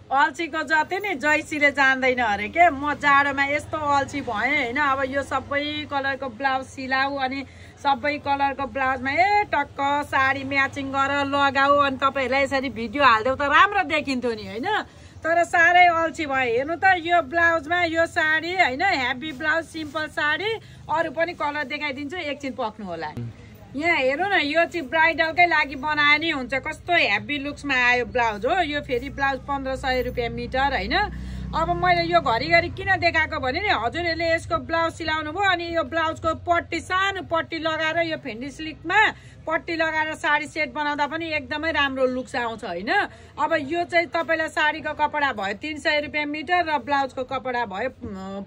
अल्छीको जति नि जैसीले जान्दैन अरे के म जाडोमा यस्तो अल्छी भएँ होइन। अब यो सबै कलरको ब्लाउज सिलाऊ अनि सबै कलरको ब्लाउजमा टक्क साडी म्याचिङ गरेर लगाऊ अनि तपाईँहरूलाई यसरी भिडियो हालिदेऊ त राम्रो देखिन्थ्यो नि होइन। तर साह्रै अल्छी भयो। हेर्नु त यो ब्लाउजमा यो साडी होइन हेभी ब्लाउज सिम्पल साडी अरू पनि कलर देखाइदिन्छु एकछिन पक्नु होला। यहाँ हेर्नु न यो चाहिँ ब्राइडलकै लागि बनाए नि हुन्छ। कस्तो हेभी लुक्समा आयो ब्लाउज हो यो। फेरि ब्लाउज 1500 रुपियाँ मिटर होइन। अब मैले यो घरिघरि किन देखाएको भने नि हजुरहरूले यसको ब्लाउज सिलाउनु भयो अनि यो ब्लाउजको पट्टी सानो पट्टी लगाएर यो फेन्डी सिल्कमा पट्टी लगाएर साडी सेट बनाउँदा पनि एकदमै राम्रो लुक्स आउँछ होइन। अब यो चाहिँ तपाईँलाई साडीको कपडा भयो 300 रुपियाँ मिटर र ब्लाउजको कपडा भयो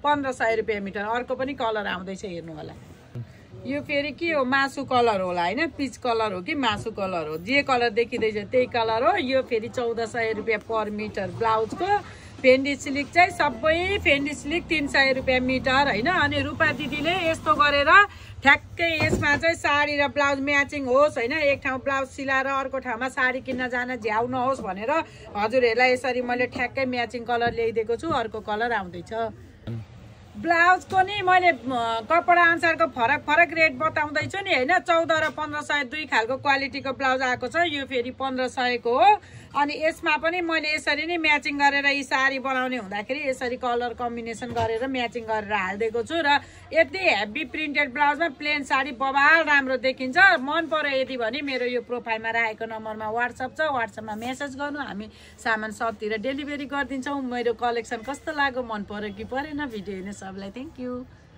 1500 रुपियाँ मिटर। अर्को पनि कलर आउँदैछ हेर्नु होला। यो फेरि के हो मासु कलर होला होइन। पिच कलर हो कि मासु कलर हो जे कलर देखिँदैछ त्यही कलर हो। यो फेरि 1400 रुपियाँ पर मिटर ब्लाउजको। फेन्डी सिल्क चाहिँ सबै फेन्डी सिल्क 300 रुपियाँ मिटर होइन। अनि रूपा दिदीले यस्तो गरेर ठ्याक्कै यसमा चाहिँ साडी र ब्लाउज म्याचिङ होस् होइन। एक ठाउँ ब्लाउज सिलाएर अर्को ठाउँमा साडी किन्न जान झ्याउ नहोस् भनेर हजुरहरूलाई यसरी मैले ठ्याक्कै म्याचिङ कलर ल्याइदिएको छु। अर्को कलर आउँदैछ। ब्लाउजको नि मैले कपडा अनुसारको फरक फरक रेट बताउँदैछु नि होइन। 14 र 1500 दुई खालको क्वालिटीको ब्लाउज आएको छ। यो फेरि 1500 को हो। अनि यसमा पनि मैले यसरी नै म्याचिङ गरेर यी साडी बनाउने हुँदाखेरि यसरी कलर कम्बिनेसन गरेर म्याचिङ गरेर हालिदिएको छु। र यति हेभी प्रिन्टेड ब्लाउजमा प्लेन साडी बबाल राम्रो देखिन्छ। मन पर्यो यदि भने मेरो यो प्रोफाइलमा राखेको नम्बरमा वाट्सएप छ। वाट्सएपमा मेसेज गर्नु हामी सामान सबतिर डेलिभरी गरिदिन्छौँ। मेरो कलेक्सन कस्तो लाग्यो मन पर्यो कि परेन भिडियो हेर्ने सबलाई थ्याङ्क यू।